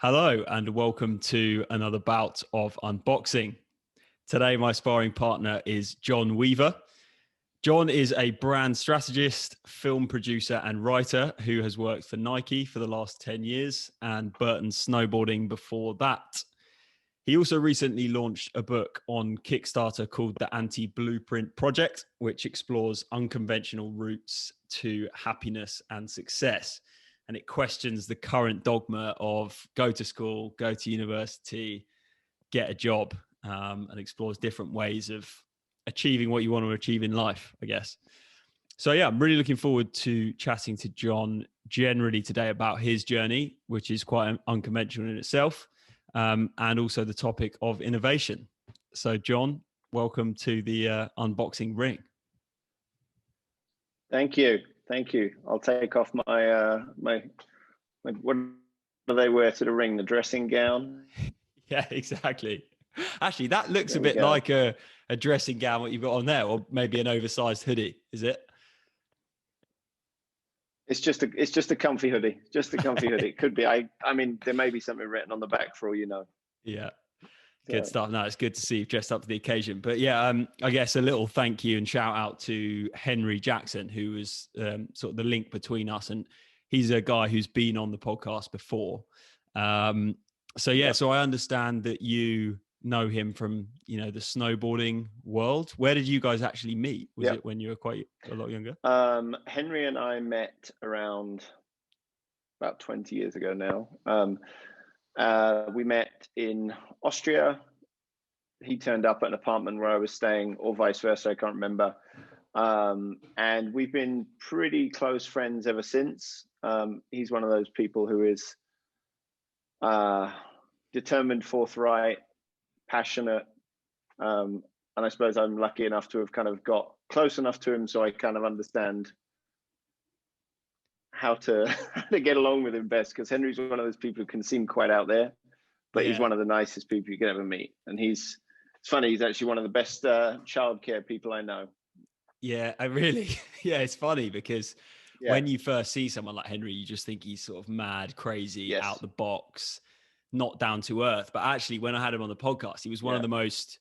Hello and welcome to another bout of unboxing. Today my sparring partner is Jon Weaver. Jon is a brand strategist, film producer and writer who has worked for Nike for the last 10 years and Burton Snowboarding before that. He also recently launched a book on Kickstarter called The Anti-Blueprint Project, which explores unconventional routes to happiness and success. And it questions the current dogma of go to school, go to university, get a job, and explores different ways of achieving what you want to achieve in life, I guess. So yeah, I'm really looking forward to chatting to Jon generally today about his journey, which is quite unconventional in itself, and also the topic of innovation. So Jon, welcome to the unboxing ring. Thank you. I'll take off my what do they wear to the ring? The dressing gown. Yeah, exactly. Actually, that looks a bit like a dressing gown, what you've got on there, or maybe an oversized hoodie, is it? It's just a comfy hoodie. Just a comfy hoodie. It could be. I mean, there may be something written on the back for all you know. Yeah. Good stuff. No, it's good to see you've dressed up to the occasion. But yeah, I guess a little thank you and shout out to Henry Jackson, who was sort of the link between us. And he's a guy who's been on the podcast before. So I understand that you know him from, the snowboarding world. Where did you guys actually meet? Was it when you were quite a lot younger? Henry and I met around about 20 years ago now. We met in Austria. He turned up at an apartment where I was staying, or vice versa, I can't remember. And we've been pretty close friends ever since. He's one of those people who is determined, forthright, passionate. And I suppose I'm lucky enough to have kind of got close enough to him so I kind of understand how to get along with him best, because Henry's one of those people who can seem quite out there, but he's one of the nicest people you could ever meet. And it's funny, he's actually one of the best childcare people I know. Yeah, it's funny because when you first see someone like Henry, you just think he's sort of mad, crazy, out the box, not down to earth. But actually, when I had him on the podcast, he was one of the most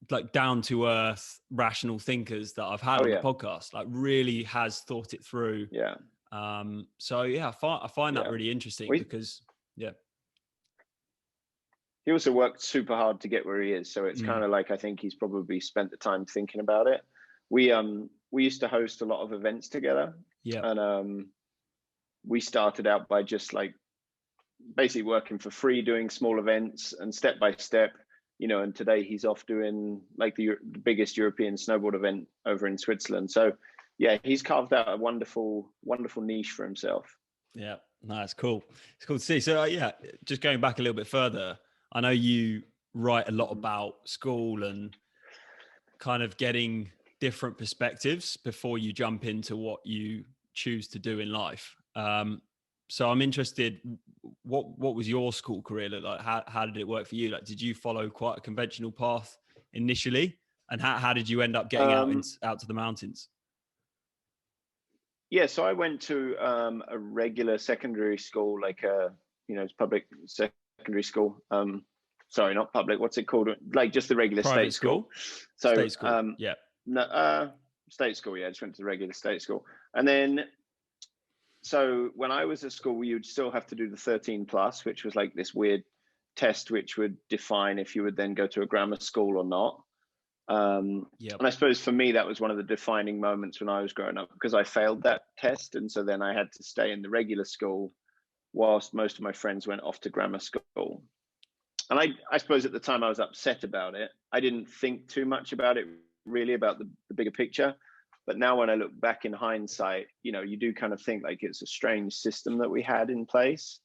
like down to earth, rational thinkers that I've had on the podcast. Like really has thought it through. Yeah. I find that really interesting because he also worked super hard to get where he is. So it's kind of like, I think he's probably spent the time thinking about it. We used to host a lot of events together. Yeah. And we started out by just like basically working for free, doing small events and step by step, and today he's off doing like the biggest European snowboard event over in Switzerland. So yeah, he's carved out a wonderful, wonderful niche for himself. Yeah, no, it's cool. It's cool to see. So just going back a little bit further, I know you write a lot about school and kind of getting different perspectives before you jump into what you choose to do in life. So I'm interested, what was your school career look like? How did it work for you? Like, did you follow quite a conventional path initially? And how did you end up getting out to the mountains? Yeah, so I went to a regular secondary school, like it's public secondary school. Sorry, not public. What's it called? Like just the regular Private state school. So state school. State school. Yeah, I just went to the regular state school, and then. So when I was at school, you would still have to do the 13 plus, which was like this weird test, which would define if you would then go to a grammar school or not. And I suppose for me, that was one of the defining moments when I was growing up, because I failed that test. And so then I had to stay in the regular school whilst most of my friends went off to grammar school. And I suppose at the time I was upset about it. I didn't think too much about it, really, about the bigger picture. But now when I look back in hindsight, you do kind of think like it's a strange system that we had in place.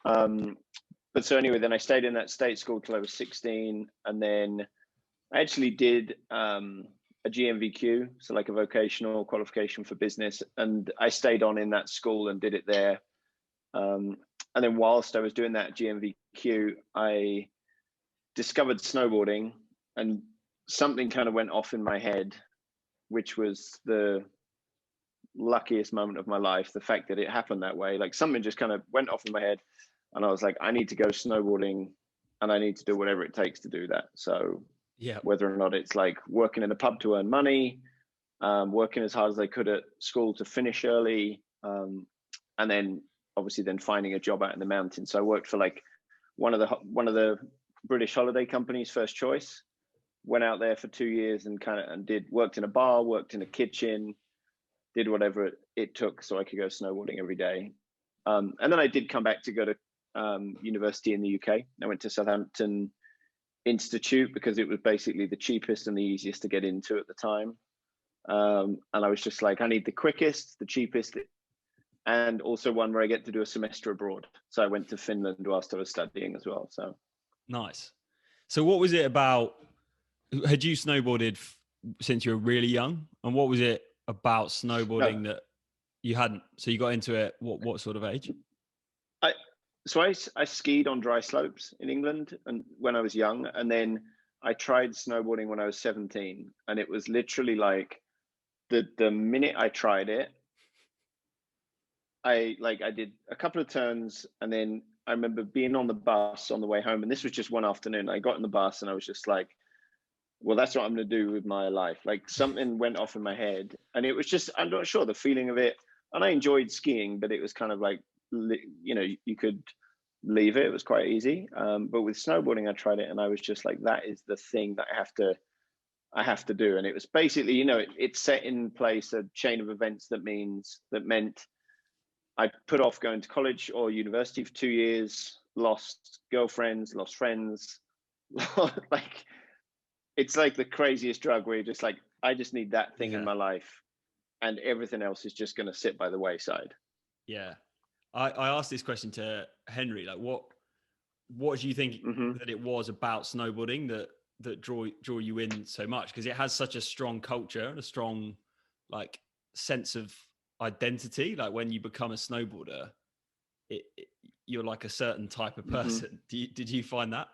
But so anyway, then I stayed in that state school till I was 16. And then I actually did a GMVQ, so like a vocational qualification for business. And I stayed on in that school and did it there. And then whilst I was doing that GMVQ, I discovered snowboarding, and something kind of went off in my head, which was the luckiest moment of my life. The fact that it happened that way, like something just kind of went off in my head. And I was like, I need to go snowboarding, and I need to do whatever it takes to do that. So Yeah. whether or not it's like working in a pub to earn money, working as hard as I could at school to finish early, and then obviously then finding a job out in the mountains. So I worked for like one of the British holiday companies, First Choice. Went out there for 2 years and worked in a bar, worked in a kitchen, did whatever it took so I could go snowboarding every day. And then I did come back to go to university in the UK. I went to Southampton Institute because it was basically the cheapest and the easiest to get into at the time. And I was just like, I need the quickest, the cheapest, and also one where I get to do a semester abroad. So I went to Finland whilst I was studying as well. So nice. So what was it about? Had you snowboarded since you were really young? And what was it about snowboarding that you hadn't? So you got into it, what sort of age? I skied on dry slopes in England and when I was young. And then I tried snowboarding when I was 17. And it was literally like the minute I tried it, I did a couple of turns, and then I remember being on the bus on the way home. And this was just one afternoon. I got in the bus and I was just like, well, that's what I'm going to do with my life. Like something went off in my head, and it was just, I'm not sure, the feeling of it. And I enjoyed skiing, but it was kind of like, you could leave it. It was quite easy. But with snowboarding, I tried it and I was just like, that is the thing that I have to do. And it was basically, it set in place a chain of events that meant I put off going to college or university for 2 years, lost girlfriends, lost friends, like, it's like the craziest drug where you're just like, I just need that thing in my life, and everything else is just going to sit by the wayside. Yeah. I asked this question to Henry, like what do you think that it was about snowboarding that draw you in so much? Because it has such a strong culture and a strong like sense of identity. Like when you become a snowboarder, you're like a certain type of person. Did you find that?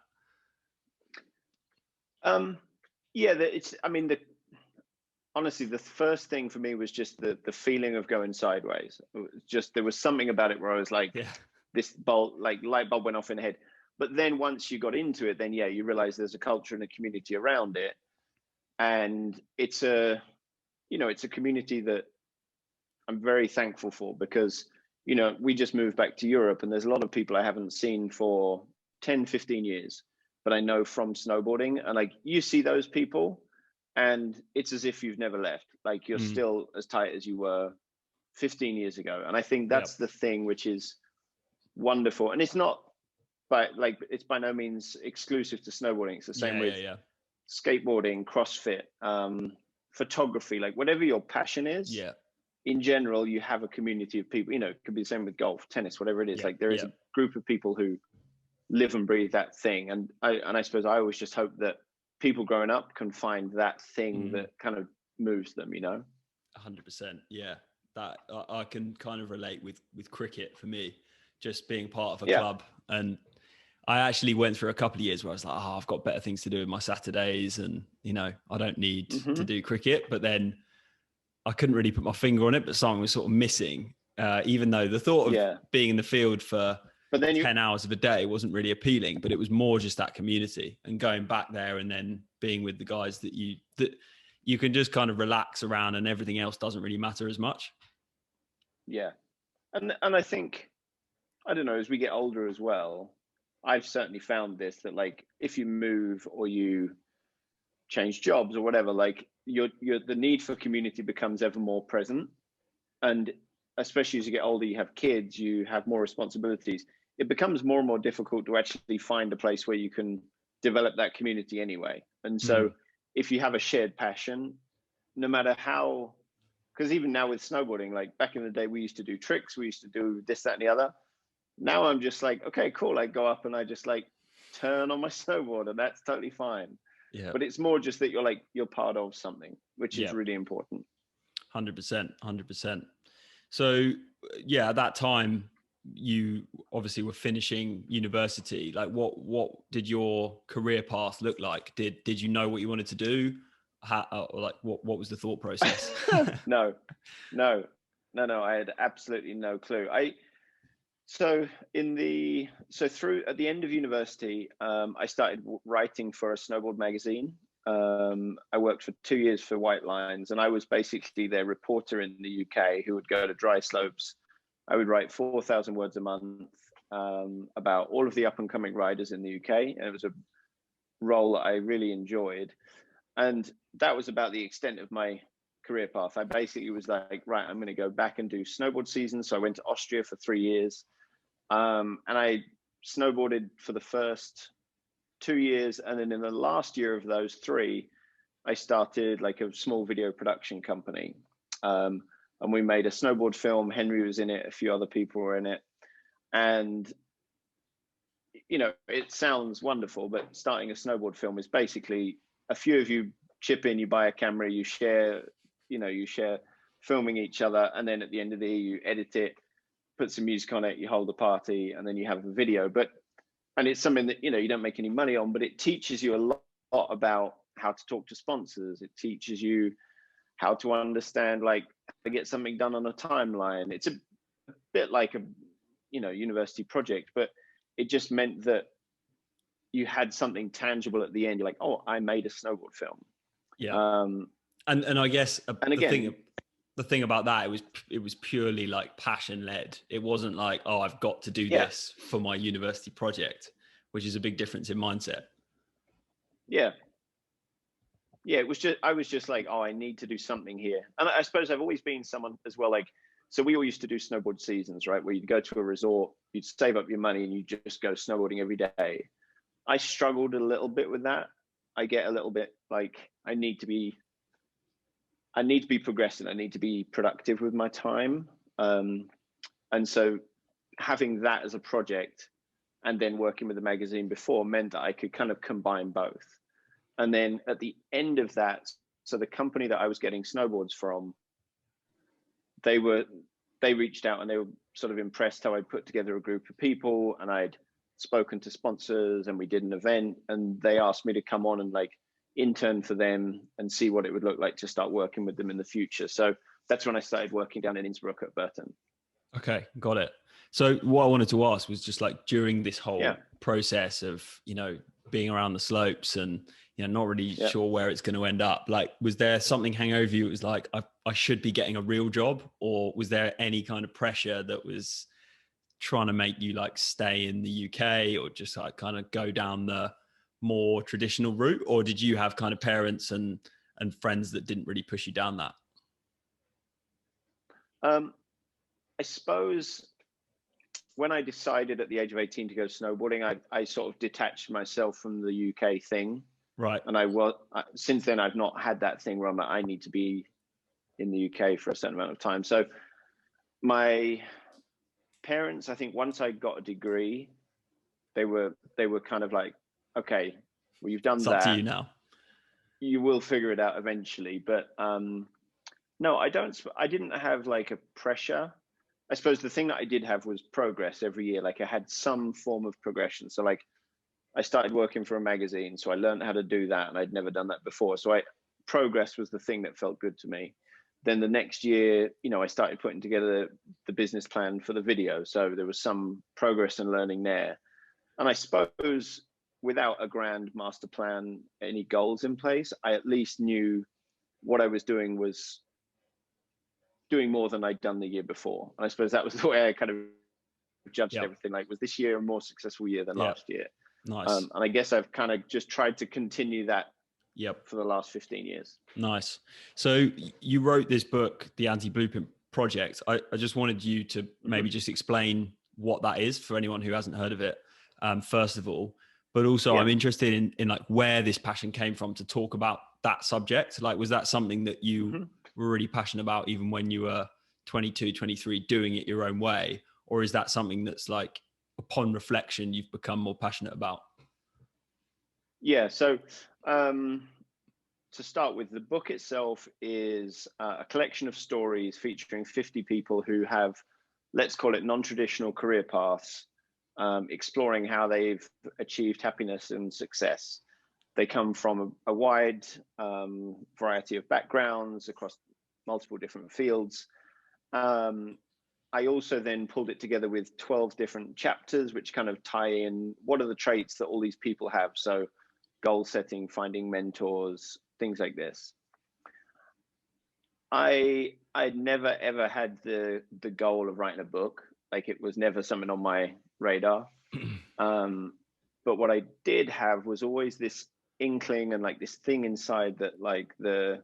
Yeah, honestly, the first thing for me was just the feeling of going sideways. Just there was something about it where I was like, this light bulb went off in the head. But then once you got into it, then you realize there's a culture and a community around it, and it's a community that I'm very thankful for, because we just moved back to Europe, and there's a lot of people I haven't seen for 10, 15 years. But I know from snowboarding, and like you see those people and it's as if you've never left. Like you're still as tight as you were 15 years ago. And I think that's the thing which is wonderful. And it's not it's by no means exclusive to snowboarding. It's the same with skateboarding, CrossFit, photography, like whatever your passion is. In general, you have a community of people. It could be the same with golf, tennis, whatever it is. Like there is a group of people who live and breathe that thing. And I suppose I always just hope that people growing up can find that thing that kind of moves them, 100%. Yeah. That I can kind of relate with cricket for me, just being part of a club. And I actually went through a couple of years where I was like, I've got better things to do with my Saturdays, and, I don't need to do cricket. But then I couldn't really put my finger on it, but something was sort of missing, even though the thought of being in the field for 10 hours of a day wasn't really appealing, but it was more just that community and going back there and then being with the guys that you can just kind of relax around, and everything else doesn't really matter as much. Yeah. And I think, I don't know, as we get older as well, I've certainly found this, that like, if you move or you change jobs or whatever, like the need for community becomes ever more present. And especially as you get older, you have kids, you have more responsibilities. It becomes more and more difficult to actually find a place where you can develop that community anyway. And so if you have a shared passion, no matter how, because even now with snowboarding, like back in the day, we used to do tricks, we used to do this, that, and the other. Now I'm just like, okay, cool. I go up and I just like turn on my snowboard, and that's totally fine. Yeah. But it's more just that you're part of something, which is really important. 100%. So yeah, at that time, you obviously were finishing university. Like what did your career path look like? Did you know what you wanted to do? What was the thought process? No. I had absolutely no clue. So through at the end of university, I started writing for a snowboard magazine. I worked for 2 years for White Lines, and I was basically their reporter in the UK who would go to dry slopes. I would write 4,000 words a month about all of the up and coming riders in the UK, and it was a role that I really enjoyed. And that was about the extent of my career path. I basically was like, right, I'm going to go back and do snowboard season. So I went to Austria for 3 years, and I snowboarded for the first 2 years, and then in the last year of those 3, I started like a small video production company, and we made a snowboard film. Henry was in it, a few other people were in it, and it sounds wonderful, but starting a snowboard film is basically a few of you chip in, you buy a camera, you share filming each other, and then at the end of the year you edit it, put some music on it, you hold a party, and then you have a video. And it's something that you don't make any money on, but it teaches you a lot about how to talk to sponsors. It teaches you how to understand, like, how to get something done on a timeline. It's a bit like a university project, but it just meant that you had something tangible at the end. You're like, oh, I made a snowboard film. Yeah. And I guess the thing about that, it was purely like passion led. It wasn't like, oh, I've got to do this for my university project, which is a big difference in mindset. Yeah, I was just like, oh, I need to do something here. And I suppose I've always been someone as well, like, so we all used to do snowboard seasons, right? Where you'd go to a resort, you'd save up your money and you just go snowboarding every day. I struggled a little bit with that. I get a little bit like, I need to be progressing. I need to be productive with my time. And so having that as a project and then working with the magazine before meant that I could kind of combine both. And then at the end of that, so the company that I was getting snowboards from, they reached out and they were sort of impressed how I put together a group of people, and I'd spoken to sponsors and we did an event, and they asked me to come on and like intern for them and see what it would look like to start working with them in the future. So that's when I started working down in Innsbruck at Burton. Okay, got it. So what I wanted to ask was just like during this whole process of, being around the slopes and, not really sure where it's going to end up, like, was there something hanging over you? It was like, I should be getting a real job, or was there any kind of pressure that was trying to make you like stay in the UK or just like kind of go down the more traditional route? Or did you have kind of parents and friends that didn't really push you down that? I suppose when I decided at the age of 18 to go snowboarding, I sort of detached myself from the UK thing. Right. And since then, I've not had that thing where I'm like, I need to be in the UK for a certain amount of time. So my parents, I think once I got a degree, they were kind of like, okay, well, you've done that. It's up to you now. You will figure it out eventually. But no, I didn't have like a pressure. I suppose the thing that I did have was progress every year. Like I had some form of progression. So like I started working for a magazine, so I learned how to do that, and I'd never done that before. So progress was the thing that felt good to me. Then the next year, I started putting together the business plan for the video. So there was some progress and learning there. And I suppose without a grand master plan, any goals in place, I at least knew what I was doing was doing more than I'd done the year before. And I suppose that was the way I kind of judged everything. Like, was this year a more successful year than last year? Nice. And I guess I've kind of just tried to continue that for the last 15 years. Nice. So you wrote this book, The Anti-Blueprint Project. I just wanted you to maybe just explain what that is for anyone who hasn't heard of it, first of all. But also I'm interested in like where this passion came from to talk about that subject. Like, was that something that you were really passionate about even when you were 22, 23, doing it your own way? Or is that something that's like, upon reflection, you've become more passionate about? Yeah. So to start with, the book itself is a collection of stories featuring 50 people who have, let's call it, non-traditional career paths, exploring how they've achieved happiness and success. They come from a wide variety of backgrounds across multiple different fields. I also then pulled it together with 12 different chapters, which kind of tie in what are the traits that all these people have. So goal setting, finding mentors, things like this. I'd never ever had the goal of writing a book. Like, it was never something on my radar. But what I did have was always this inkling and like this thing inside that, like, the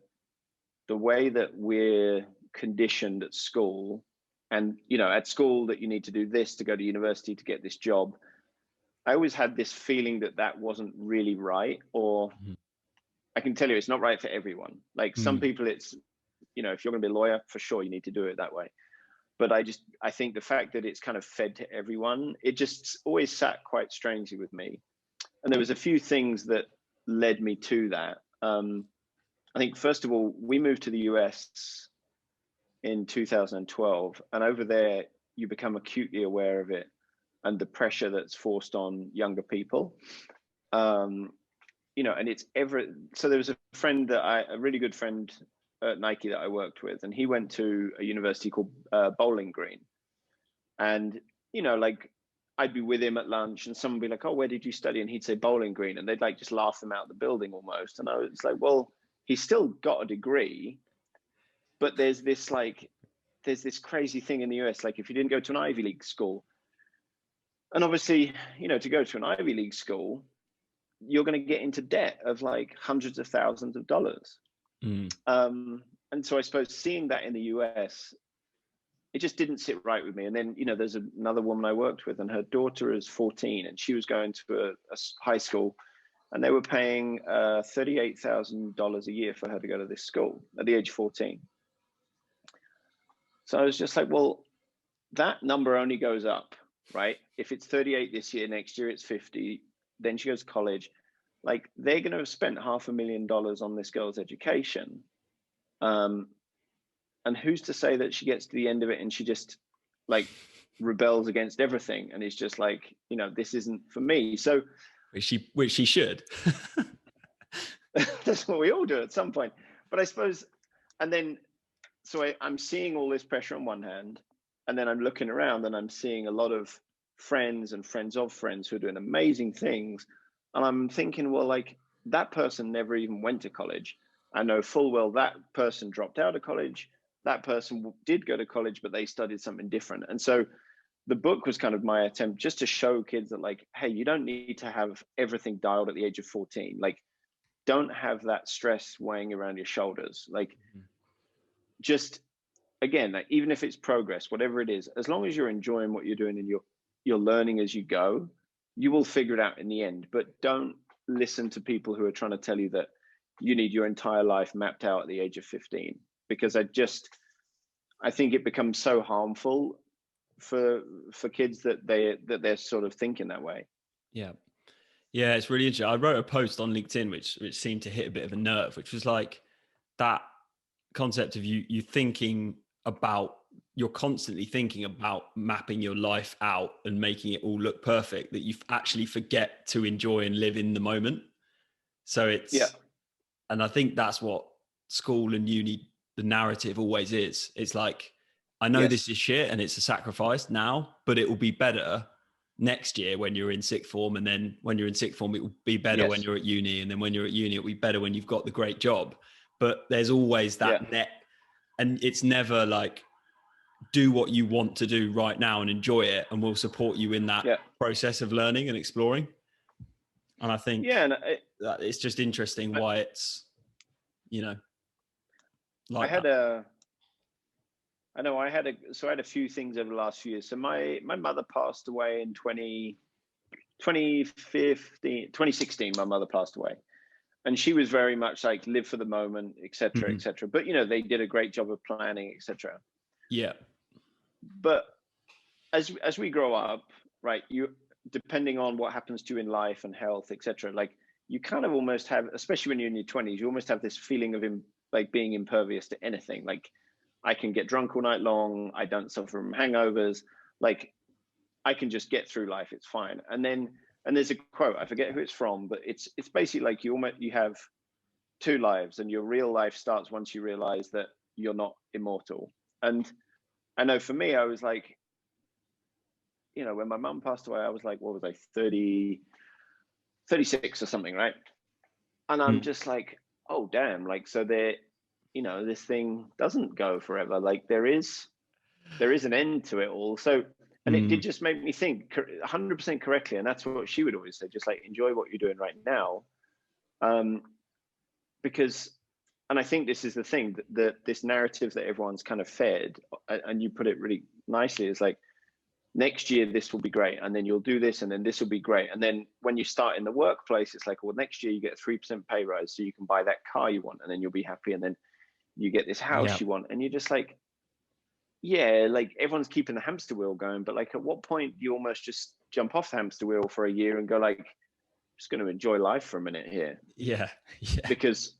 way that we're conditioned at school, and at school that you need to do this to go to university to get this job. I always had this feeling that wasn't really right, or I can tell you it's not right for everyone. Like, some people, it's, if you're going to be a lawyer, for sure you need to do it that way. But I think the fact that it's kind of fed to everyone, it just always sat quite strangely with me. And there was a few things that led me to that. I think, first of all, we moved to the US in 2012, and over there you become acutely aware of it and the pressure that's forced on younger people. And it's so there was a really good friend at Nike that I worked with, and he went to a university called Bowling Green. And like, I'd be with him at lunch and someone would be like, "Oh, where did you study?" And he'd say Bowling Green, and they'd like just laugh him out the building almost. And I was like, well, he's still got a degree, but there's this crazy thing in the US, like, if you didn't go to an Ivy League school, and obviously, to go to an Ivy League school, you're going to get into debt of like hundreds of thousands of dollars. And so I suppose seeing that in the US, it just didn't sit right with me. And then, there's another woman I worked with, and her daughter is 14, and she was going to a high school, and they were paying $38,000 a year for her to go to this school at the age of 14. So I was just like, well, that number only goes up, right? If it's 38 this year, next year it's 50, then she goes to college. Like, they're going to have spent $500,000 on this girl's education. And who's to say that she gets to the end of it and she just like rebels against everything and is just like, this isn't for me. So which she should. That's what we all do at some point. But I suppose, and then, so I'm seeing all this pressure on one hand, and then I'm looking around and I'm seeing a lot of friends and friends of friends who are doing amazing things. And I'm thinking, well, like, that person never even went to college. I know full well that person dropped out of college. That person did go to college, but they studied something different. And so the book was kind of my attempt just to show kids that, like, hey, you don't need to have everything dialed at the age of 14. Like, don't have that stress weighing around your shoulders. Like, just, again, like, even if it's progress, whatever it is, as long as you're enjoying what you're doing and you're learning as you go, you will figure it out in the end. But don't listen to people who are trying to tell you that you need your entire life mapped out at the age of 15, because I think it becomes so harmful for kids that they're sort of thinking that way. Yeah, it's really interesting. I wrote a post on LinkedIn which seemed to hit a bit of a nerve, which was like that concept of you thinking about, you're constantly thinking about mapping your life out and making it all look perfect, that you actually forget to enjoy and live in the moment. So and I think that's what school and uni, the narrative always is. It's like, I know this is shit and it's a sacrifice now, but it will be better next year when you're in sixth form. And then when you're in sixth form, it will be better when you're at uni. And then when you're at uni, it'll be better when you've got the great job. But there's always that net. And it's never like, do what you want to do right now and enjoy it, and we'll support you in that process of learning and exploring. And I think that it's just interesting why it's, like I had a few things over the last few years. So my mother passed away in 2016. My mother passed away, and she was very much like, live for the moment, etc., etc. But they did a great job of planning, etc. Yeah. But as we grow up, right, you, depending on what happens to you in life and health, etc., like, you kind of almost have, especially when you're in your 20s, you almost have this feeling of like being impervious to anything. Like, I can get drunk all night long. I don't suffer from hangovers. Like, I can just get through life. It's fine. And there's a quote, I forget who it's from, but it's basically like, you have two lives, and your real life starts once you realize that you're not immortal. And I know for me, I was like, you know, when my mum passed away, I was like, what was I, 30, 36 or something, right? And I'm just like, oh, damn. Like, so there, you know, this thing doesn't go forever. Like there is an end to it all. So, and it did just make me think 100% correctly. And that's what she would always say, just like, enjoy what you're doing right now. Because, and I think this is the thing, that this narrative that everyone's kind of fed, and you put it really nicely, is like, next year this will be great, and then you'll do this, and then this will be great, and then when you start in the workplace, it's like, well, next year you get a 3% pay rise, so you can buy that car you want, and then you'll be happy, and then you get this house you want, and you're just like, yeah, like everyone's keeping the hamster wheel going, but like at what point do you almost just jump off the hamster wheel for a year and go like, just going to enjoy life for a minute here? Yeah. Because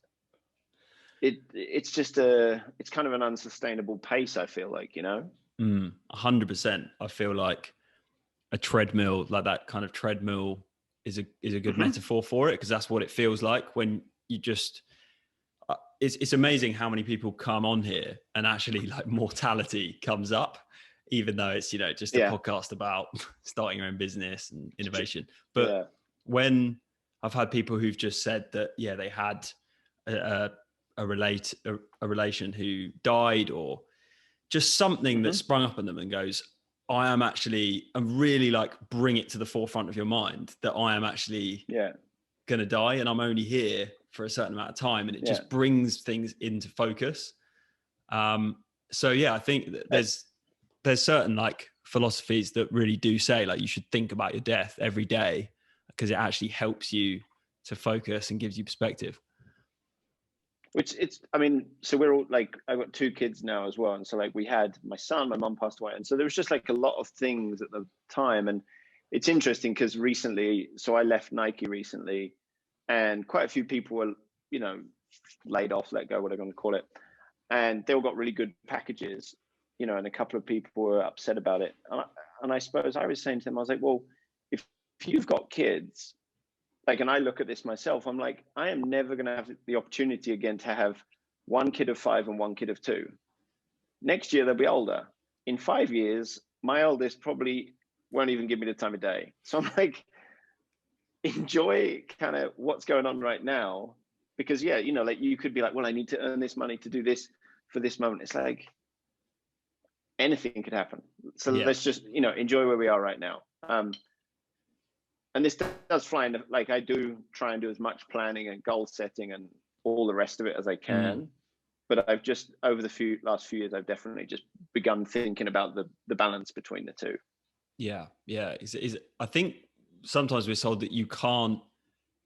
it's just it's kind of an unsustainable pace, I feel like, you know. 100%. I feel like a treadmill, like that kind of treadmill, is a good metaphor for it, because that's what it feels like when you just. It's amazing how many people come on here and actually like mortality comes up, even though it's, you know, just a podcast about starting your own business and innovation. But when I've had people who've just said that, they had a relation who died, or just something that sprung up on them, and goes, I'm really like, bring it to the forefront of your mind that I am actually going to die, and I'm only here for a certain amount of time, and it just brings things into focus. So I think that there's certain like philosophies that really do say like you should think about your death every day, because it actually helps you to focus and gives you perspective. Which I mean, so we're all like, I've got 2 kids now as well. And so like we had my son, my mum passed away. And so there was just like a lot of things at the time. And it's interesting because recently, so I left Nike recently, and quite a few people were, you know, laid off, let go, what I'm going to call it. And they all got really good packages, you know, and a couple of people were upset about it. And I suppose I was saying to them, I was like, well, if you've got kids, like, and I look at this myself, I'm like, I am never going to have the opportunity again to have one kid of 5 and one kid of 2. Next year, they'll be older. In 5 years, my oldest probably won't even give me the time of day. So I'm like, enjoy kind of what's going on right now, because you know, like you could be like, well, I need to earn this money to do this for this moment. It's like anything could happen. So let's just, you know, enjoy where we are right now. And this does fly in, like I do try and do as much planning and goal setting and all the rest of it as I can. But I've just, over the last few years, I've definitely just begun thinking about the balance between the two. Yeah. I think sometimes we're told that you can't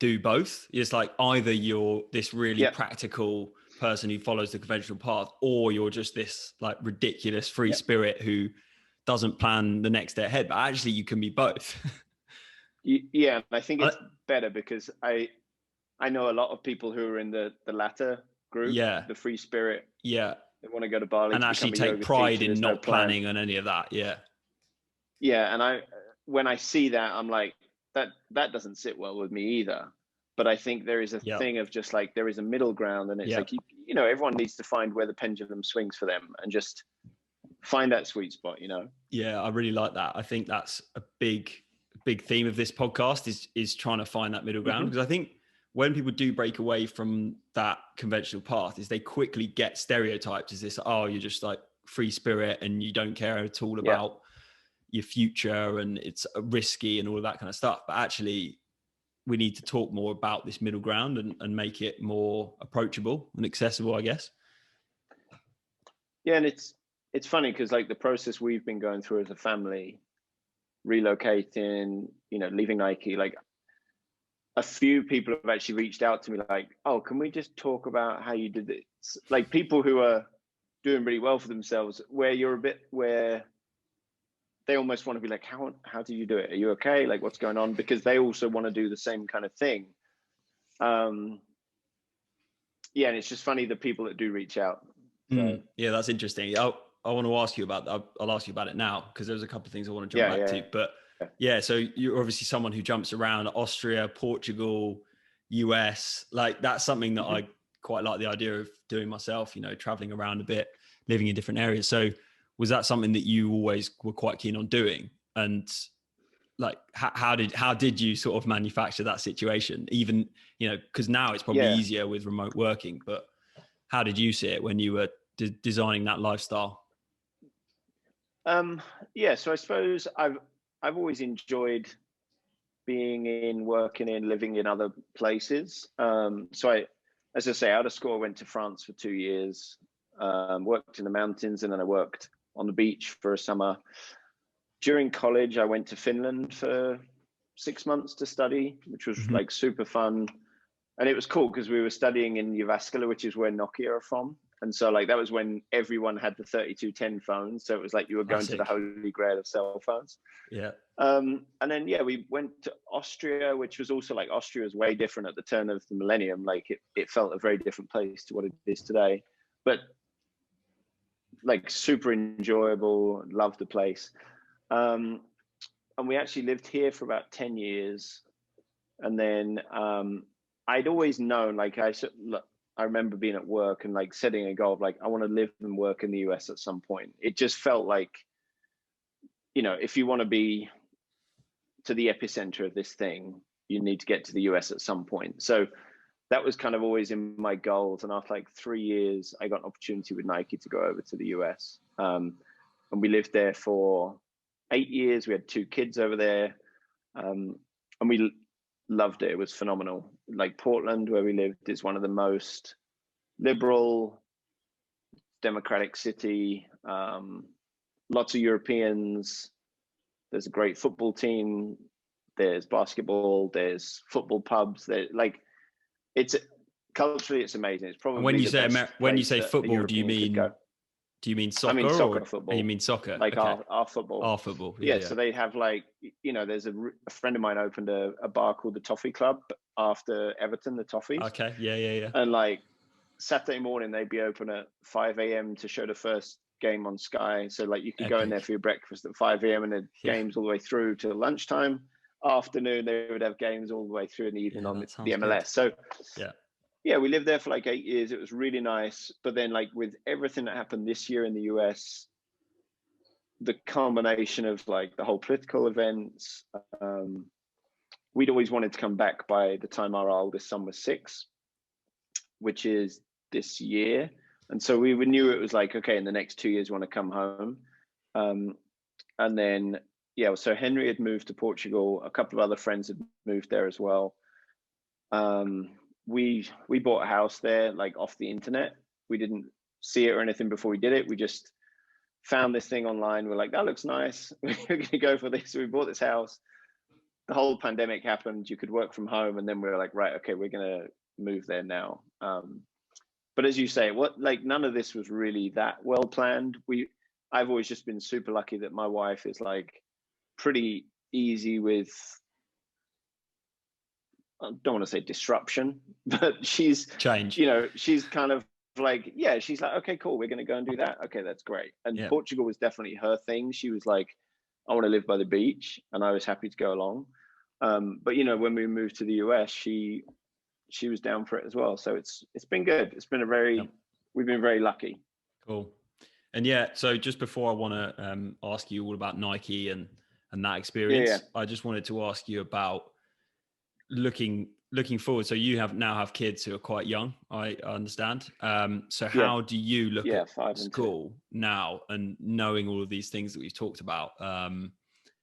do both. It's like either you're this really practical person who follows the conventional path, or you're just this like ridiculous free spirit who doesn't plan the next day ahead. But actually you can be both. Yeah, I think it's better, because I know a lot of people who are in the latter group, the free spirit. Yeah. They want to go to Bali and actually take pride in not planning on any of that. Yeah. And when I see that, I'm like, that doesn't sit well with me either. But I think there is a thing of just like, there is a middle ground, and it's like, you know, everyone needs to find where the pendulum swings for them and just find that sweet spot, you know? Yeah, I really like that. I think that's a big theme of this podcast is trying to find that middle ground. Because I think when people do break away from that conventional path, is they quickly get stereotyped as this, oh, you're just like free spirit and you don't care at all about your future and it's risky and all of that kind of stuff. But actually we need to talk more about this middle ground and make it more approachable and accessible, I guess. Yeah. And it's funny because like the process we've been going through as a family, relocating, you know, leaving Nike, like a few people have actually reached out to me like, oh, can we just talk about how you did it? Like people who are doing really well for themselves, where you're a bit, where they almost want to be like, how do you do it? Are you okay? Like what's going on? Because they also want to do the same kind of thing. And it's just funny, the people that do reach out. So. Yeah, that's interesting. I want to ask you about that. I'll ask you about it now, because there's a couple of things I want to jump back to. But so you're obviously someone who jumps around Austria, Portugal, US. Like that's something that I quite like the idea of doing myself, you know, traveling around a bit, living in different areas. So was that something that you always were quite keen on doing? And like, how did you sort of manufacture that situation? Even, you know, because now it's probably easier with remote working, but how did you see it when you were designing that lifestyle? So I suppose I've always enjoyed being in, working in, living in other places. As I say, out of school, I went to France for 2 years, worked in the mountains, and then I worked on the beach for a summer. During college, I went to Finland for 6 months to study, which was like super fun. And it was cool because we were studying in Jyväskylä, which is where Nokia are from. And so like that was when everyone had the 3210 phones. So it was like you were going to the holy grail of cell phones. Yeah. And then, we went to Austria, which was also like, Austria was way different at the turn of the millennium. Like it felt a very different place to what it is today, but like super enjoyable, loved the place. And we actually lived here for about 10 years. And then I'd always known, like I remember being at work and like setting a goal of like, I want to live and work in the US at some point. It just felt like, you know, if you want to be to the epicenter of this thing, you need to get to the US at some point. So that was kind of always in my goals. And after like 3 years, I got an opportunity with Nike to go over to the US. And we lived there for 8 years. We had 2 kids over there. And we loved it. It was phenomenal. Like Portland, where we lived, is one of the most liberal, democratic city. Lots of Europeans. There's a great football team. There's basketball. There's football pubs. Like, it's culturally, it's amazing. It's probably when you say football, do you mean soccer? I mean soccer or football. You mean soccer? Like our football. Our football. Yeah. So they have like, you know, there's a friend of mine opened a bar called the Toffee Club after Everton, the Toffees. Okay. Yeah. And like Saturday morning, they'd be open at 5 a.m. to show the first game on Sky. So like you could go in there for your breakfast at 5 a.m. and the games all the way through to lunchtime. Afternoon, they would have games all the way through in the evening on the MLS. Good. So we lived there for like 8 years. It was really nice. But then like with everything that happened this year in the US, the combination of like the whole political events, we'd always wanted to come back by the time our oldest son was 6, which is this year. And so we knew it was like, okay, in the next 2 years, we want to come home. And then, so Henry had moved to Portugal. A couple of other friends had moved there as well. We bought a house there, like off the internet. We didn't see it or anything before we did it. We just found this thing online. We're like, that looks nice. We're going to go for this. So we bought this house. The whole pandemic happened. You could work from home. And then we were like, right, okay, we're going to move there now. But as you say, none of this was really that well planned. I've always just been super lucky that my wife is like pretty easy with, I don't want to say disruption, but she's change. You know, she's kind of like, she's like, okay, cool, we're going to go and do that. Okay, that's great. And Portugal was definitely her thing. She was like, I want to live by the beach, and I was happy to go along. But you know, when we moved to the US, she was down for it as well. So it's been good. It's been we've been very lucky. Cool. And so just before I want to ask you all about Nike and that experience, I just wanted to ask you about looking forward. So you now have kids who are quite young, I understand. So how do you look at school now, and knowing all of these things that we've talked about?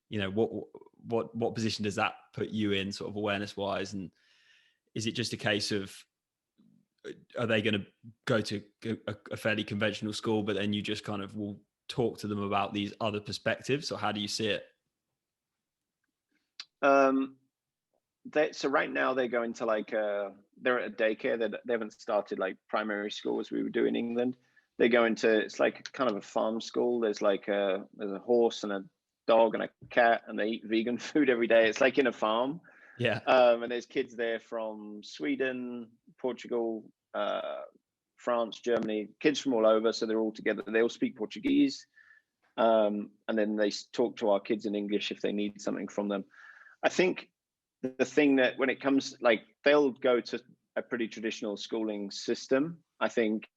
You know, what position does that put you in, sort of awareness wise? And is it just a case of, are they going to go to a fairly conventional school, but then you just kind of will talk to them about these other perspectives, or how do you see it? So right now they're going to like they're at a daycare. They haven't started like primary school as we would do in England. They go into, it's like kind of a farm school. There's like there's a horse and a dog and a cat, and they eat vegan food every day. It's like in a farm. And there's kids there from Sweden, Portugal, France, Germany, kids from all over. So they're all together. They all speak Portuguese. And then they talk to our kids in English if they need something from them. I think the thing that when it comes, like, they'll go to a pretty traditional schooling system. I think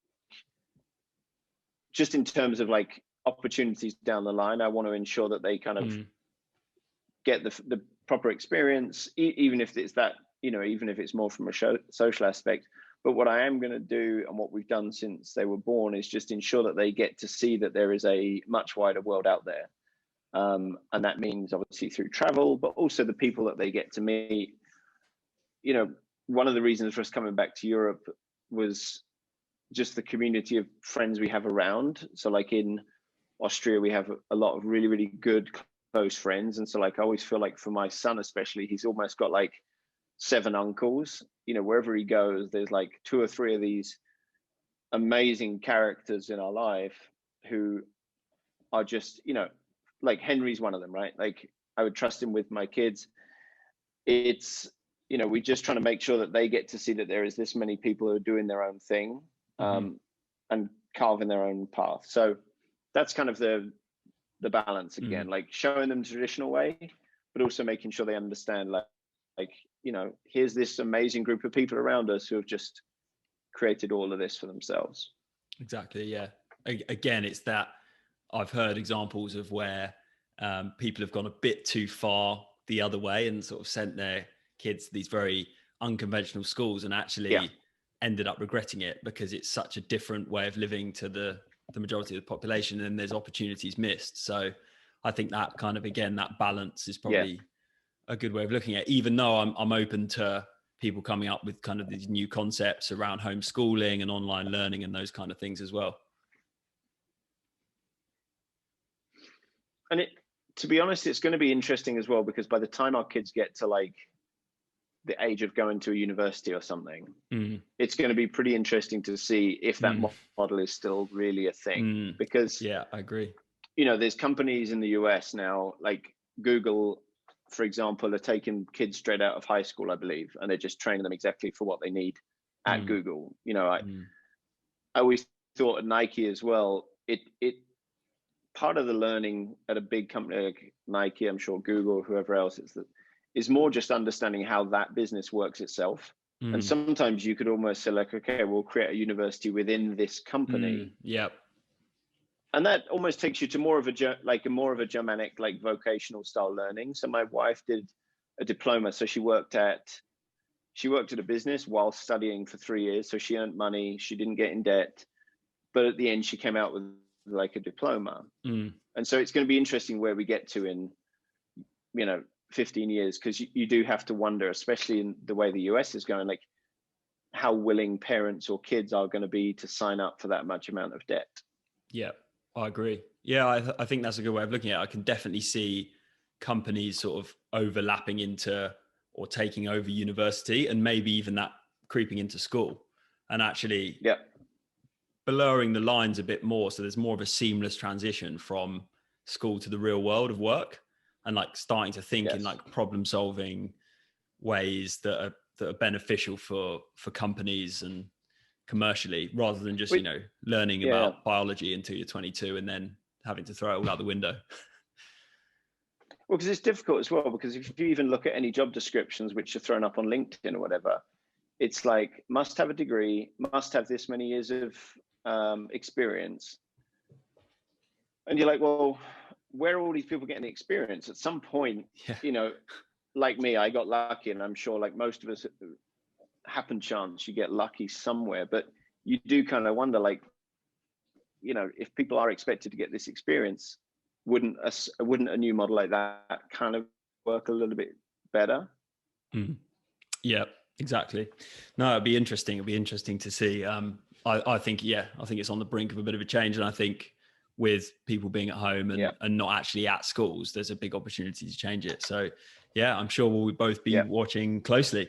just in terms of like opportunities down the line. I want to ensure that they kind of get the proper experience, even if it's that, even if it's more from a social aspect. But what I am going to do, and what we've done since they were born, is just ensure that they get to see that there is a much wider world out there. And that means obviously through travel, but also the people that they get to meet. One of the reasons for us coming back to Europe was just the community of friends we have around. So like in Austria, we have a lot of really, really good close friends. And so like, I always feel like for my son, especially, he's almost got like 7 uncles. Wherever he goes, there's like 2 or 3 of these amazing characters in our life who are just, like Henry's one of them, right? Like I would trust him with my kids. It's, we're just trying to make sure that they get to see that there is this many people who are doing their own thing, and carving their own path. So that's kind of the balance again, like showing them the traditional way, but also making sure they understand like, here's this amazing group of people around us who have just created all of this for themselves. Exactly. Yeah. Again, it's that I've heard examples of where people have gone a bit too far the other way and sort of sent their kids to these very unconventional schools and actually ended up regretting it because it's such a different way of living to the majority of the population, and there's opportunities missed. So I think that kind of, again, that balance is probably a good way of looking at it, even though I'm open to people coming up with kind of these new concepts around homeschooling and online learning and those kind of things as well. And to be honest, it's going to be interesting as well, because by the time our kids get to like the age of going to a university or something, it's going to be pretty interesting to see if that model is still really a thing. Because I agree. There's companies in the US now, like Google, for example, are taking kids straight out of high school, I believe, and they're just training them exactly for what they need at Google. I always thought at Nike as well, it part of the learning at a big company like Nike, I'm sure Google, whoever else, is more just understanding how that business works itself. And sometimes you could almost say like, okay, we'll create a university within this company. And that almost takes you to more of a Germanic, like vocational style learning. So my wife did a diploma. So she worked at a business while studying for 3 years. So she earned money. She didn't get in debt. But at the end, she came out with like a diploma. And so it's going to be interesting where we get to in, 15 years, because you do have to wonder, especially in the way the US is going, like how willing parents or kids are going to be to sign up for that much amount of debt. Yeah, I agree. Yeah, I think that's a good way of looking at it. I can definitely see companies sort of overlapping into or taking over university, and maybe even that creeping into school, and actually blurring the lines a bit more. So there's more of a seamless transition from school to the real world of work, and like starting to think in like problem solving ways that are beneficial for companies and commercially, rather than just, learning about biology until you're 22 and then having to throw it all out the window. Well, because it's difficult as well, because if you even look at any job descriptions which are thrown up on LinkedIn or whatever, it's like must have a degree, must have this many years of experience. And you're like, well, where are all these people getting the experience? At some point, like me, I got lucky, and I'm sure like most of us, happen chance, you get lucky somewhere. But you do kind of wonder, like, if people are expected to get this experience, wouldn't a new model like that kind of work a little bit better? Yeah, exactly. No, it'd be interesting. It'd be interesting to see. I think it's on the brink of a bit of a change, and I think with people being at home and not actually at schools, there's a big opportunity to change it. So I'm sure we'll both be watching closely.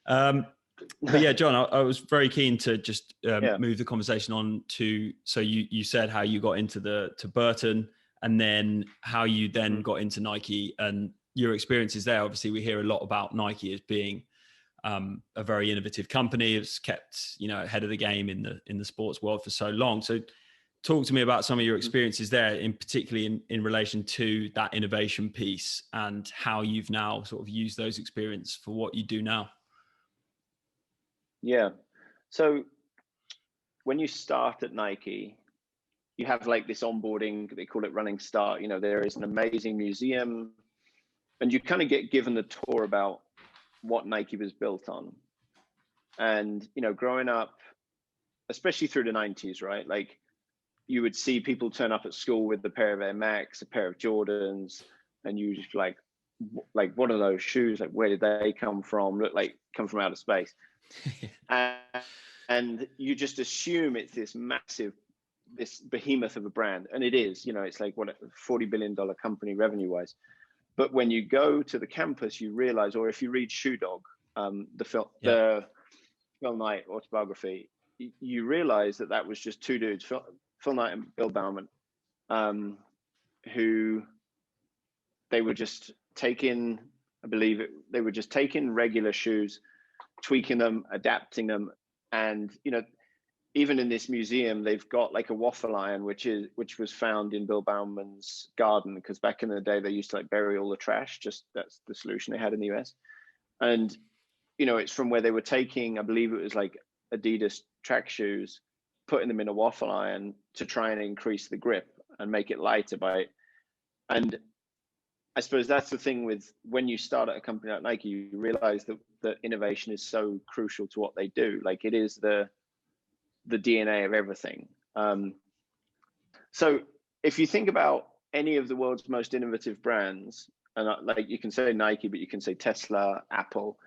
But yeah, John, I was very keen to just move the conversation on to, so you said how you got into to Burton, and then how you then got into Nike and your experiences there. Obviously, we hear a lot about Nike as being a very innovative company. It's kept, ahead of the game in the sports world for so long. So talk to me about some of your experiences there, in particularly in relation to that innovation piece, and how you've now sort of used those experiences for what you do now. Yeah. So when you start at Nike, you have like this onboarding, they call it Running Start. You know, there is an amazing museum, and you kind of get given the tour about what Nike was built on. And, you know, growing up, especially through the 90s, right? Like, you would see people turn up at school with a pair of Air Max, a pair of Jordans, and you just like, what are those shoes? Like, where did they come from? Look like come from outer space. And you just assume it's this massive, this behemoth of a brand. And it is, you know, it's like what a $40 billion company revenue wise. But when you go to the campus, you realize, or if you read Shoe Dog, the Phil Knight autobiography, you realize that that was just two dudes, Phil Knight and Bill Bauman, who they were just taking, I believe they were just taking regular shoes, tweaking them, adapting them. And, you know, even in this museum, they've got like a waffle iron, which was found in Bill Bauman's garden, because back in the day, they used to like bury all the trash. Just that's the solution they had in the US. And, you know, it's from where they were taking, I believe it was like Adidas track shoes, putting them in a waffle iron to try and increase the grip and make it lighter and I suppose that's the thing with when you start at a company like Nike, you realize that the innovation is so crucial to what they do. Like, it is the DNA of everything. So if you think about any of the world's most innovative brands, and like you can say Nike, but you can say Tesla, Apple,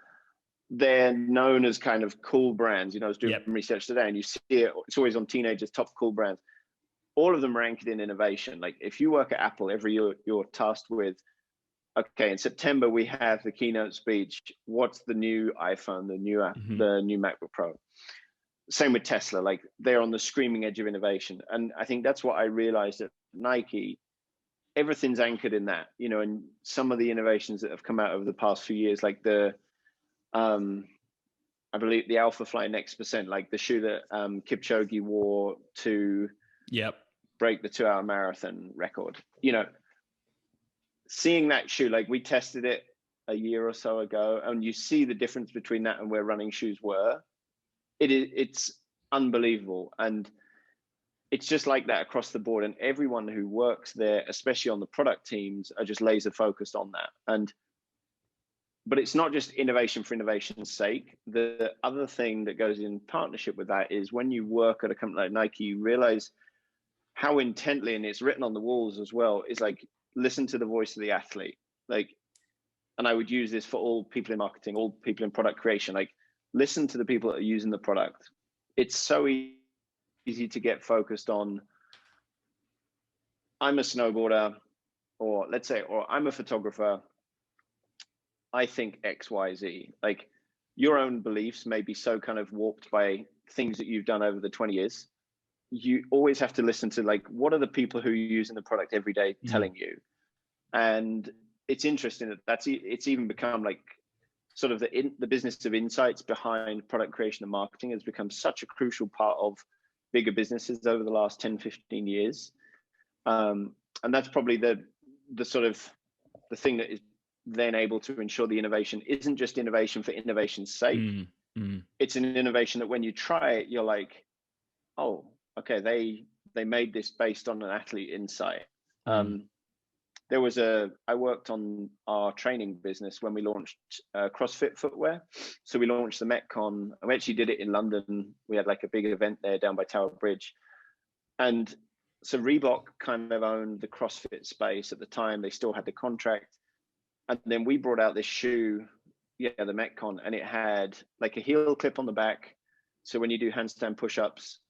they're known as kind of cool brands. You know, I was doing research today, and you see it, it's always on teenagers, top cool brands. All of them ranked in innovation. Like, if you work at Apple, every year you're tasked with, okay, in September we have the keynote speech. What's the new iPhone, the new MacBook Pro? Same with Tesla. Like, they're on the screaming edge of innovation. And I think that's what I realized at Nike. Everything's anchored in that, you know, and some of the innovations that have come out over the past few years, like I believe the Alpha Fly Next Percent, like the shoe that Kipchoge wore to break the 2-hour marathon record. You know, seeing that shoe, like, we tested it a year or so ago, and you see the difference between that and where running shoes were. It's unbelievable. And it's just like that across the board. And everyone who works there, especially on the product teams, are just laser focused on that. But it's not just innovation for innovation's sake. The other thing that goes in partnership with that is when you work at a company like Nike, you realize how intently, and it's written on the walls as well, is like, listen to the voice of the athlete. Like, and I would use this for all people in marketing, all people in product creation, like, listen to the people that are using the product. It's so easy to get focused on, I'm a snowboarder, or let's say, or I'm a photographer, I think X, Y, Z. Like, your own beliefs may be so kind of warped by things that you've done over the 20 years. You always have to listen to, like, what are the people who are using the product every day telling you? And it's interesting that it's even become like sort of the business of insights behind product creation and marketing has become such a crucial part of bigger businesses over the last 10, 15 years. And that's probably the sort of the thing that is then able to ensure the innovation isn't just innovation for innovation's sake. It's an innovation that when you try it, you're like, oh, okay, they made this based on an athlete insight. I worked on our training business when we launched CrossFit footwear. So we launched the Metcon. We actually did it in London. We had like a big event there down by Tower Bridge. And so Reebok kind of owned the CrossFit space at the time. They still had the contract. And then we brought out this shoe, the Metcon, and it had like a heel clip on the back. So when you do handstand push-ups,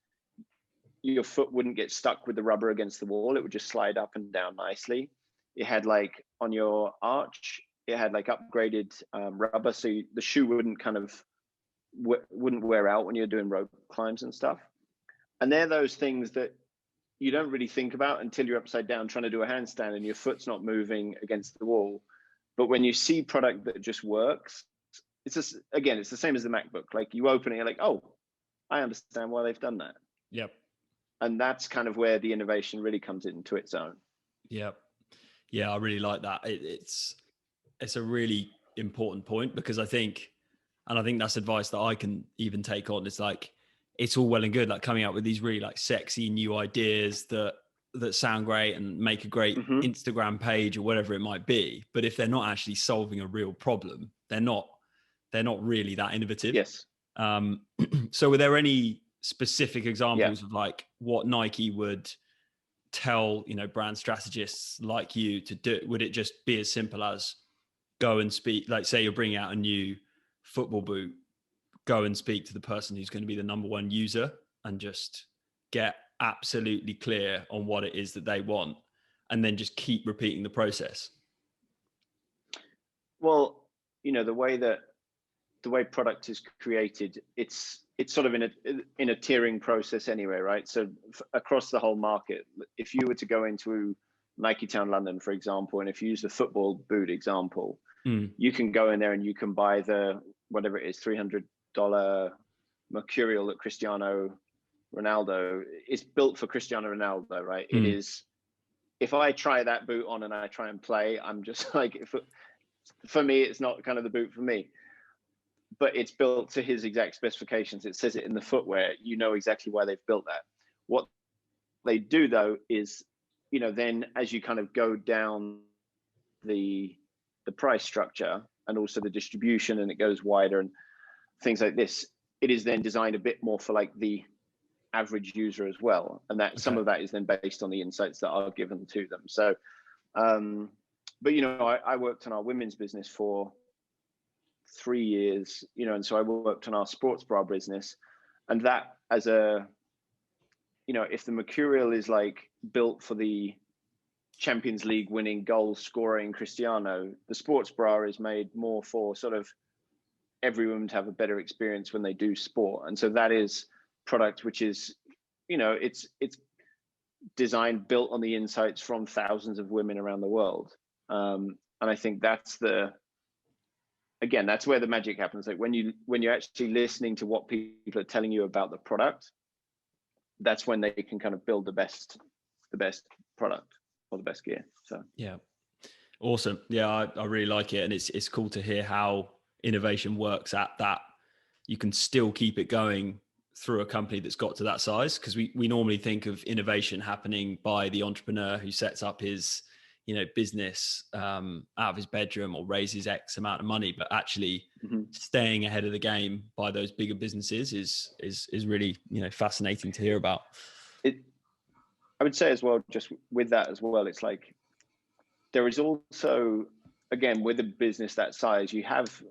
your foot wouldn't get stuck with the rubber against the wall. It would just slide up and down nicely. It had like on your arch, it had like upgraded rubber. So the shoe wouldn't kind of, wouldn't wear out when you're doing rope climbs and stuff. And they're those things that you don't really think about until you're upside down trying to do a handstand and your foot's not moving against the wall. But when you see product that just works, it's just, again, it's the same as the MacBook. Like, you open it, you're like, oh, I understand why they've done that. Yep. And that's kind of where the innovation really comes into its own. Yep. Yeah, I really like that. It's a really important point, because I think that's advice that I can even take on. It's like, it's all well and good, like coming up with these really like sexy new ideas that sound great and make a great Instagram page or whatever it might be. But if they're not actually solving a real problem, they're not really that innovative. Yes. So were there any specific examples of like what Nike would tell, you know, brand strategists like you to do? Would it just be as simple as go and speak, like say you're bringing out a new football boot, go and speak to the person who's going to be the number one user and just get absolutely clear on what it is that they want, and then just keep repeating the process? Well, you know, the way product is created, it's sort of in a tiering process anyway, right? So across the whole market, if you were to go into Nike Town London, for example, and if you use the football boot example, you can go in there and you can buy the, whatever it is, $300 Mercurial that Cristiano Ronaldo is built for. Cristiano Ronaldo, right? It is, if I try that boot on and I try and play, I'm just like, for me, it's not kind of the boot for me. But it's built to his exact specifications. It says it in the footwear. You know exactly why they've built that. What they do though is, you know, then as you kind of go down the price structure and also the distribution, and it goes wider and things like this, it is then designed a bit more for like the average user as well. And that some of that is then based on the insights that are given to them. So, but you know, I worked on our women's business for 3 years, you know, and so I worked on our sports bra business, and that as a, you know, if the Mercurial is like built for the Champions League winning goal scoring Cristiano, the sports bra is made more for sort of everyone to have a better experience when they do sport. And so that is product which is, you know, it's designed, built on the insights from thousands of women around the world. And I think that's again, that's where the magic happens. Like when you're actually listening to what people are telling you about the product, that's when they can kind of build the best product or the best gear. So yeah, awesome. Yeah, I really like it, and it's cool to hear how innovation works at that. You can still keep it going through a company that's got to that size, because we normally think of innovation happening by the entrepreneur who sets up his, you know, business out of his bedroom or raises X amount of money, but actually staying ahead of the game by those bigger businesses is really, you know, fascinating to hear about. I would say as well, just with that as well, it's like there is also, again, with a business that size, you have,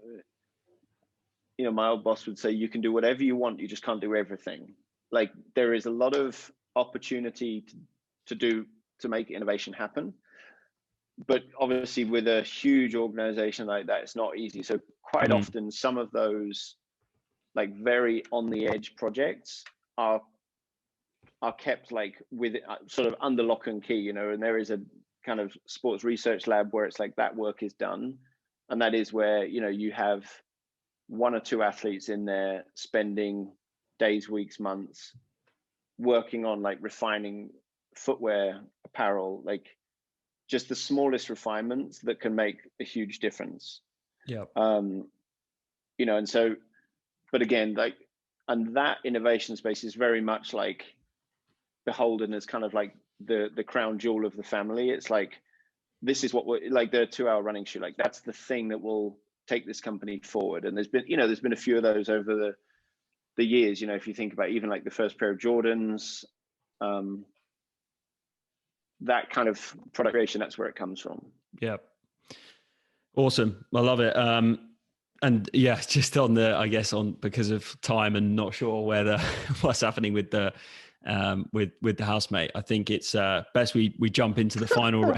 you know, my old boss would say, you can do whatever you want, you just can't do everything. Like there is a lot of opportunity to make innovation happen. But obviously with a huge organization like that, it's not easy. So quite often some of those like very on the edge projects are kept like with sort of under lock and key, you know, and there is a kind of sports research lab where it's like that work is done. And that is where, you know, you have 1 or 2 athletes in there spending days, weeks, months working on like refining footwear, apparel, like just the smallest refinements that can make a huge difference. Yeah. You know, and so, but again, like, and that innovation space is very much like beholden as kind of like the crown jewel of the family. It's like, this is what we're like, the 2-hour running shoe, like that's the thing that will take this company forward. And there's been a few of those over the years. You know, if you think about even like the first pair of Jordans, that kind of product creation, that's where it comes from. Yeah. Awesome. I love it. And yeah, just on I guess because of time and not sure whether what's happening with the housemate, I think it's best we jump into the final.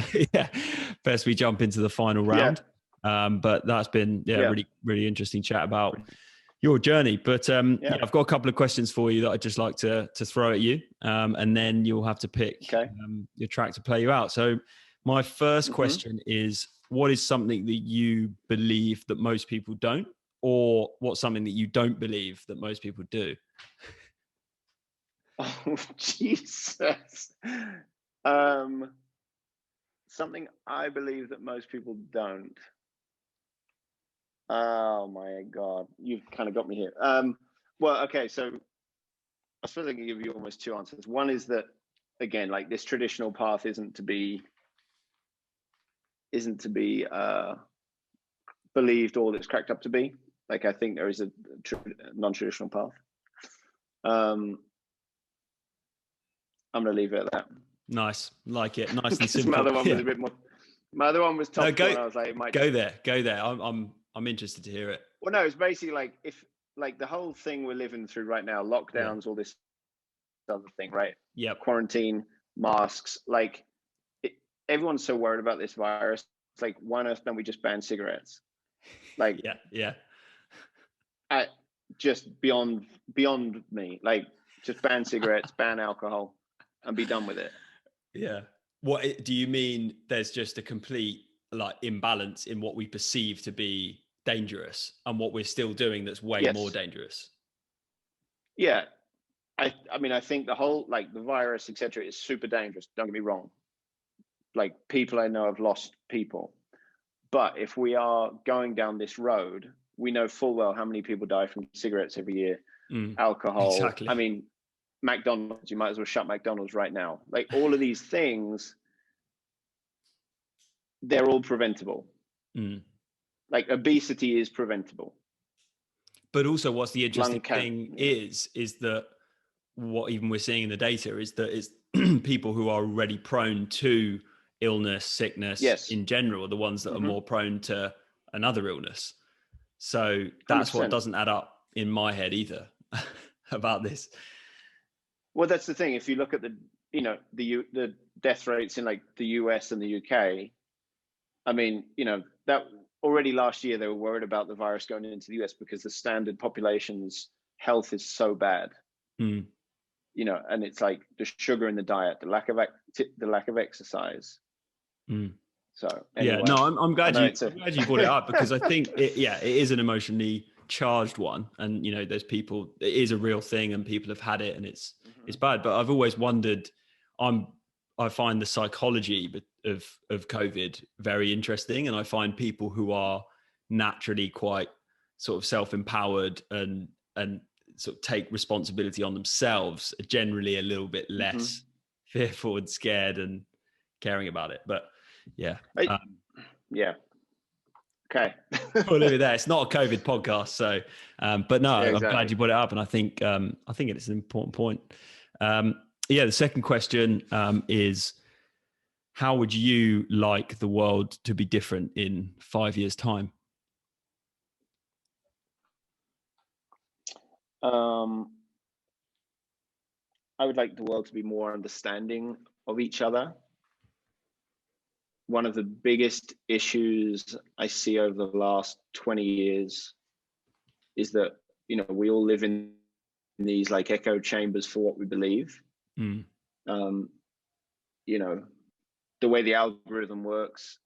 Best we jump into the final round. But that's been really, really interesting chat about your journey. But I've got a couple of questions for you that I'd just like to throw at you, and then you'll have to pick your track to play you out. So my first question is, what is something that you believe that most people don't, or what's something that you don't believe that most people do? Oh, Jesus. Something I believe that most people don't. Oh my God, you've kind of got me here. Well, okay, so I suppose I can give you almost two answers. One is that, again, like this traditional path isn't to be believed all it's cracked up to be. Like, I think there is a non-traditional path. I'm going to leave it at that. Nice, like it, nice and simple. My other one was a bit more. My other one was topical. And I was like, it might go there. I'm interested to hear it. Well, no, it's basically like if like the whole thing we're living through right now, lockdowns, all this other thing, right? Yeah. Quarantine, masks, like everyone's so worried about this virus. It's like, why on earth don't we just ban cigarettes? Like, yeah. Just beyond me. Like, just ban cigarettes, ban alcohol, and be done with it. Yeah. What do you mean? There's just a complete like imbalance in what we perceive to be dangerous and what we're still doing that's way more dangerous. Yeah. I mean, I think the whole, like the virus, etc., is super dangerous. Don't get me wrong. Like, people I know have lost people. But if we are going down this road, we know full well how many people die from cigarettes every year, alcohol. Exactly. I mean, McDonald's, you might as well shut McDonald's right now. Like, all of these things, they're all preventable. Like, obesity is preventable. But also what's the interesting thing is that what even we're seeing in the data is that it's people who are already prone to illness, sickness in general, the ones that are more prone to another illness. So that's 100%. What doesn't add up in my head either about this. Well, that's the thing. If you look at the death rates in like the US and the UK, I mean, that already last year they were worried about the virus going into the US because the standard population's health is so bad. And it's like the sugar in the diet, the lack of exercise. So anyway, yeah, no, I'm glad you brought it up because I think it is an emotionally charged one, and there's people, it is a real thing, and people have had it, and it's bad. But I've always wondered, I find the psychology of COVID very interesting, and I find people who are naturally quite sort of self-empowered and sort of take responsibility on themselves are generally a little bit less fearful and scared and caring about it. But yeah. Okay. We'll leave it there. It's not a COVID podcast. So, but no, I'm glad you brought it up. And I think it's an important point. The second question is, how would you like the world to be different in 5 years' time? I would like the world to be more understanding of each other. One of the biggest issues I see over the last 20 years is that, we all live in these like echo chambers for what we believe. The way the algorithm works,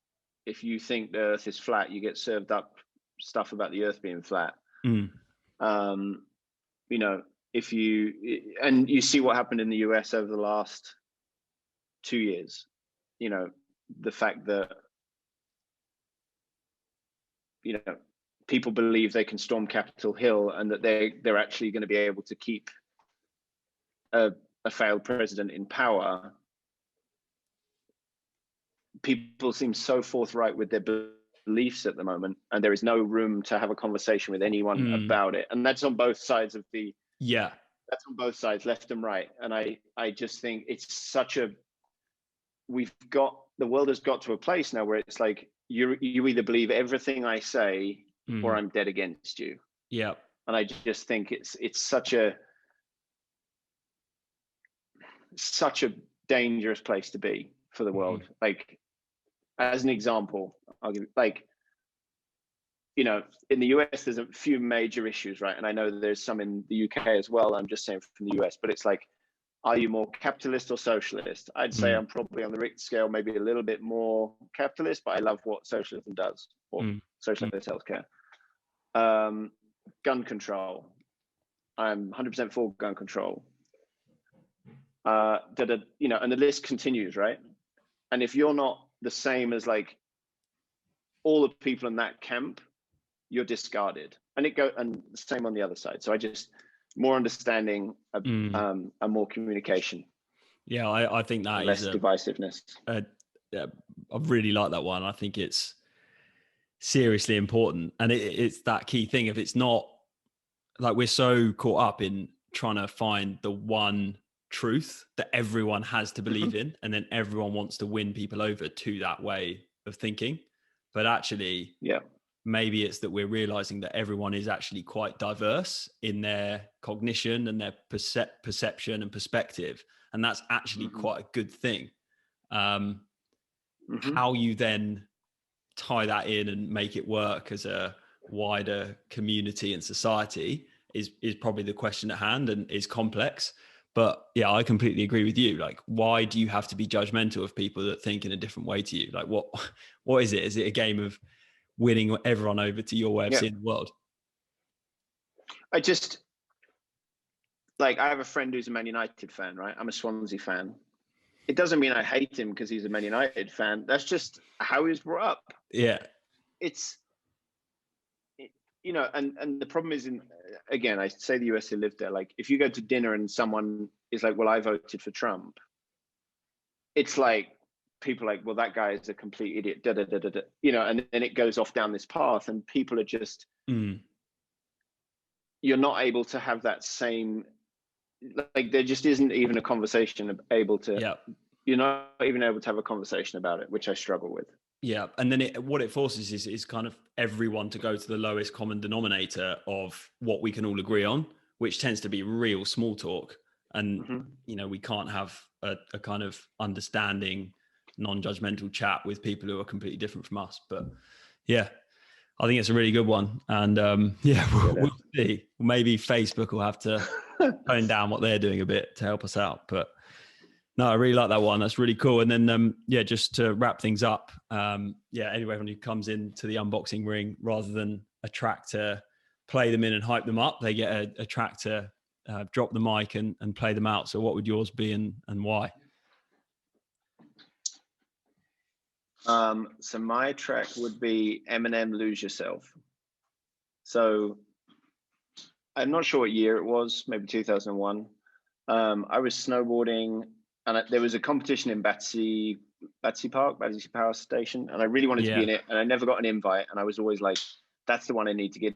if you think the earth is flat, you get served up stuff about the earth being flat. If you see what happened in the US over the last 2 years, the fact that, people believe they can storm Capitol Hill and that they're actually going to be able to keep a failed president in power. People seem so forthright with their beliefs at the moment, and there is no room to have a conversation with anyone about it. And that's on both sides of that's on both sides, left and right. And I just think it's the world has got to a place now where it's like, you either believe everything I say or I'm dead against you. Yeah. And I just think it's such a dangerous place to be for the world. Like, as an example, I'll give in the US, there's a few major issues, right? And I know there's some in the UK as well. I'm just saying from the US, but it's like, are you more capitalist or socialist? I'd say I'm probably on the Richter scale, maybe a little bit more capitalist, but I love what socialism does, or socialist healthcare. Gun control. I'm 100% for gun control. And the list continues, right? And if you're not the same as like all the people in that camp, you're discarded. And the same on the other side. So I just more understanding, and more communication. Yeah, I think that less is divisiveness. I really like that one. I think it's seriously important, and it's that key thing. If it's not, like, we're so caught up in trying to find the one truth that everyone has to believe in, and then everyone wants to win people over to that way of thinking. But actually, maybe it's that we're realizing that everyone is actually quite diverse in their cognition and their perception and perspective, and that's actually quite a good thing. How you then tie that in and make it work as a wider community and society is probably the question at hand, and is complex. But yeah, I completely agree with you. Like, why do you have to be judgmental of people that think in a different way to you? Like, what is it? Is it a game of winning everyone over to your way of seeing the world? I just, like, I have a friend who's a Man United fan, right? I'm a Swansea fan. It doesn't mean I hate him because he's a Man United fan. That's just how he was brought up. Yeah. You know, and the problem is, again, I say the USA lived there. Like, if you go to dinner and someone is like, well, I voted for Trump, it's like, people are like, well, that guy is a complete idiot, da, da, da, da, da. You know, and then it goes off down this path, and people are just, you're not able to have that same, like, there just isn't even a conversation able to, you're not even able to have a conversation about it, which I struggle with. Yeah. And then what it forces is kind of everyone to go to the lowest common denominator of what we can all agree on, which tends to be real small talk. And, you know, we can't have a kind of understanding, non-judgmental chat with people who are completely different from us. But yeah, I think it's a really good one. And we'll see. Maybe Facebook will have to tone down what they're doing a bit to help us out. But no, I really like that one. That's really cool. And then, just to wrap things up, anyone who comes into the unboxing ring, rather than a track to play them in and hype them up, they get a track to drop the mic and play them out. So what would yours be, and why? So my track would be Eminem, Lose Yourself. So I'm not sure what year it was, maybe 2001. I was snowboarding, and there was a competition in Battersea Power Station, and I really wanted to be in it, and I never got an invite, and I was always like, that's the one I need to get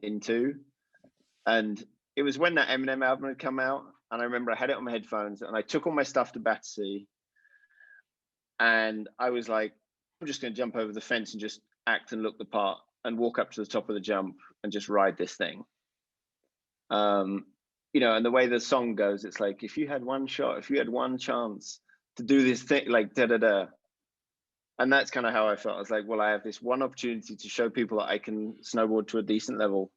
into. And it was when that Eminem album had come out, and I remember I had it on my headphones, and I took all my stuff to Battersea, and I was like, I'm just going to jump over the fence and just act and look the part and walk up to the top of the jump and just ride this thing. You know, and the way the song goes, it's like, if you had one shot, if you had one chance to do this thing, like da da da. And that's kind of how I felt. I was like, well, I have this one opportunity to show people that I can snowboard to a decent level.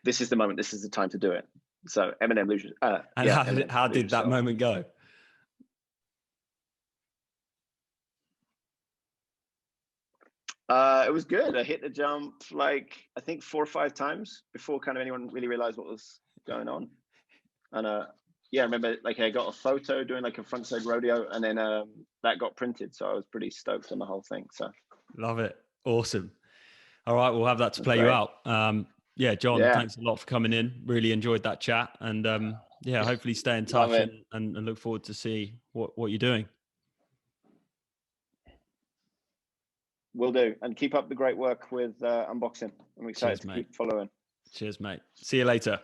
This is the moment. This is the time to do it. So Eminem, lose. And how did that moment go? It was good. I hit the jump like, I think 4 or 5 times before kind of anyone really realized what was going on. And I remember, like, I got a photo doing like a frontside rodeo, and then that got printed. So I was pretty stoked on the whole thing. So love it. Awesome. All right, we'll have that to play you out. Jon, thanks a lot for coming in. Really enjoyed that chat, and hopefully stay in touch and look forward to see what you're doing. Will do, and keep up the great work with unboxing. I'm excited to keep following. Cheers, mate. See you later.